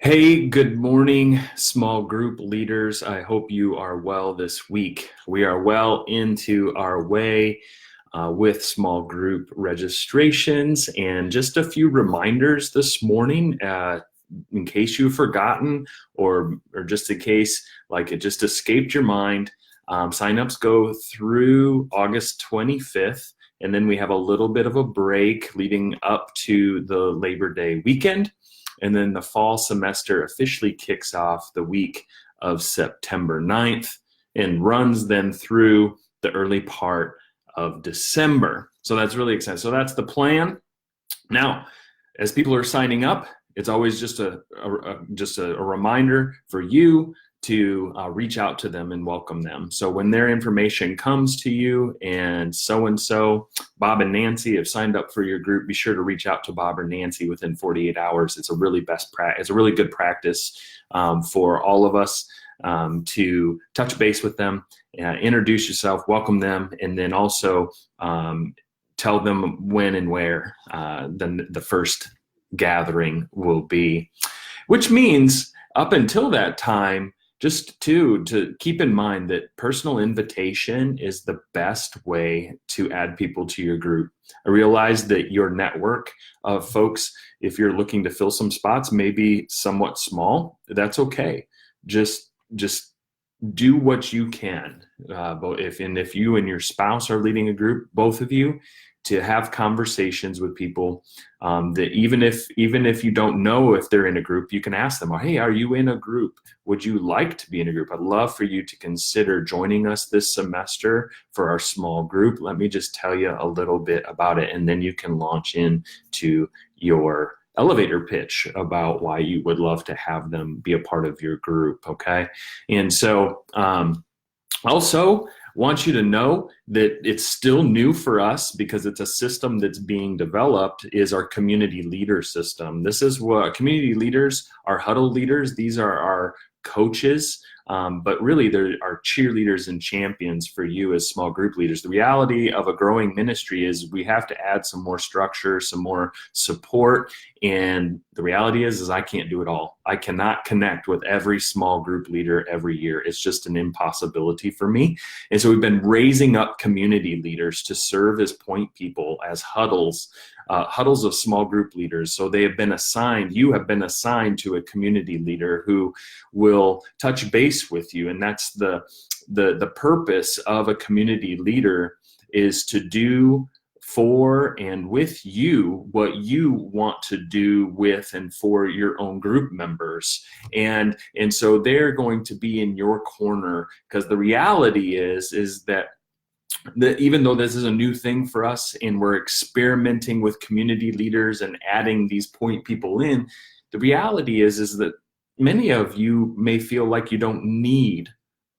Hey, good morning, small group leaders. I hope you are well this week. We are well into our way with small group registrations, and just a few reminders this morning in case you've forgotten or just in case like it just escaped your mind. Signups go through August 25th, and then we have a little bit of a break leading up to the Labor Day weekend. And then the fall semester officially kicks off the week of September 9th and runs then through the early part of December. So that's really exciting. So that's the plan. Now, as people are signing up, it's always just a reminder for you to reach out to them and welcome them. So when their information comes to you and so, Bob and Nancy have signed up for your group, be sure to reach out to Bob or Nancy within 48 hours. It's a really it's a really good practice for all of us to touch base with them, introduce yourself, welcome them, and then also tell them when and where the first gathering will be, which means up until that time, just to keep in mind that personal invitation is the best way to add people to your group. I realize that your network of folks, if you're looking to fill some spots, may be somewhat small. That's okay. Just do what you can. If you and your spouse are leading a group, both of you, to have conversations with people that even if you don't know if they're in a group, you can ask them, hey, are you in a group? Would you like to be in a group? I'd love for you to consider joining us this semester for our small group. Let me just tell you a little bit about it, and then you can launch into your elevator pitch about why you would love to have them be a part of your group, okay? And so also want you to know that it's still new for us because it's a system that's being developed, is our community leader system. This is what community leaders are. Huddle leaders, these are our coaches, but really there are cheerleaders and champions for you as small group leaders. The reality of a growing ministry is we have to add some more structure, some more support, and the reality is I can't do it all. I cannot connect with every small group leader every year. It's just an impossibility for me. And so we've been raising up community leaders to serve as point people, as huddles of small group leaders. So you have been assigned to a community leader who will touch base with you. And that's the purpose of a community leader, is to do for and with you what you want to do with and for your own group members. And so they're going to be in your corner, because the reality is that even though this is a new thing for us and we're experimenting with community leaders and adding these point people in, the reality is that many of you may feel like you don't need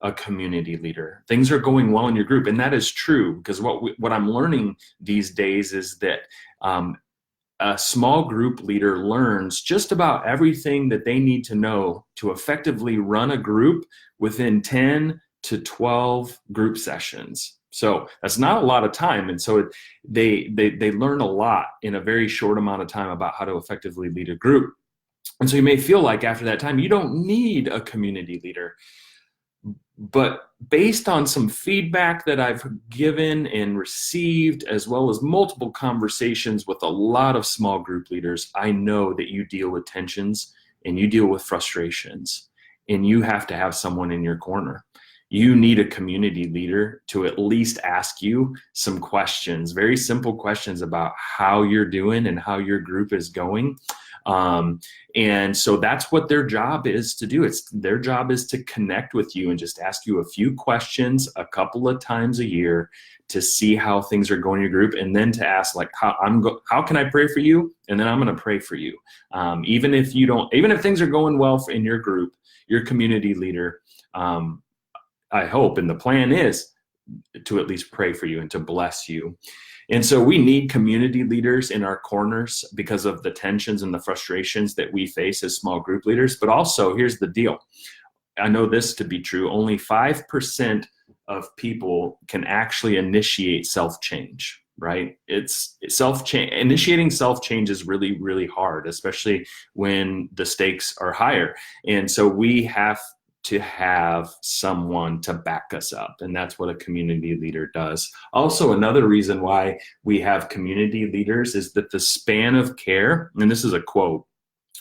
a community leader. Things are going well in your group, and that is true, because what I'm learning these days is that a small group leader learns just about everything that they need to know to effectively run a group within 10 to 12 group sessions. So that's not a lot of time, and so they learn a lot in a very short amount of time about how to effectively lead a group. And so you may feel like after that time you don't need a community leader. But based on some feedback that I've given and received, as well as multiple conversations with a lot of small group leaders, I know that you deal with tensions and you deal with frustrations, and you have to have someone in your corner. You need a community leader to at least ask you some questions, very simple questions about how you're doing and how your group is going. And so that's what their job is to do. Their job is to connect with you and just ask you a few questions a couple of times a year to see how things are going in your group, and then to ask, like, how can I pray for you? And then I'm going to pray for you. Even if things are going well in your group, your community leader, I hope, and the plan is to at least pray for you and to bless you. And so we need community leaders in our corners because of the tensions and the frustrations that we face as small group leaders. But also, here's the deal. I know this to be true. Only 5% of people can actually initiate self-change. right? It's initiating self-change is really, really hard, especially when the stakes are higher. And so we have to have someone to back us up. And that's what a community leader does. Also, another reason why we have community leaders is that the span of care, and this is a quote,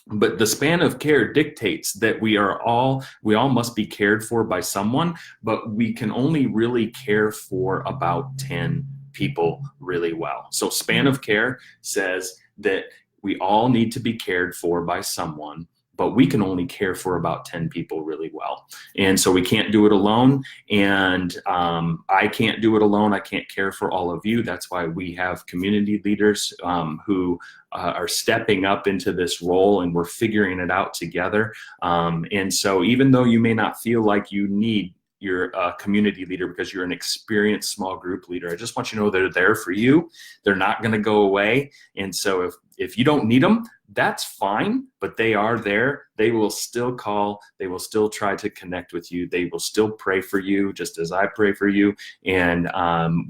but the span of care dictates that we all must be cared for by someone, but we can only really care for about 10 people really well. So span of care says that we all need to be cared for by someone, but we can only care for about 10 people really well. And so we can't do it alone. And I can't do it alone. I can't care for all of you. That's why we have community leaders who are stepping up into this role, and we're figuring it out together. And so even though you may not feel like you need your community leader because you're an experienced small group leader, I just want you to know they're there for you. They're not going to go away. And so if you don't need them, that's fine, but they are there. They will still call. They will still try to connect with you. They will still pray for you, just as I pray for you. And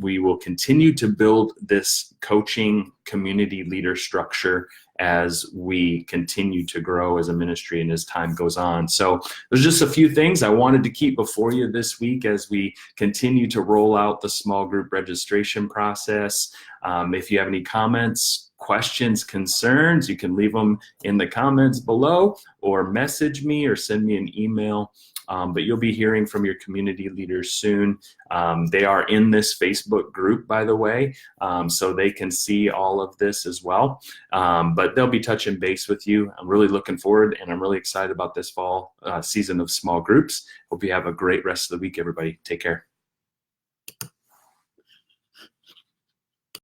we will continue to build this coaching community leader structure as we continue to grow as a ministry and as time goes on. So there's just a few things I wanted to keep before you this week as we continue to roll out the small group registration process. If you have any comments, questions, concerns, you can leave them in the comments below or message me or send me an email. But you'll be hearing from your community leaders soon. They are in this Facebook group, by the way, so they can see all of this as well. But they'll be touching base with you. I'm really looking forward, and I'm really excited about this fall season of small groups. Hope you have a great rest of the week, everybody. Take care.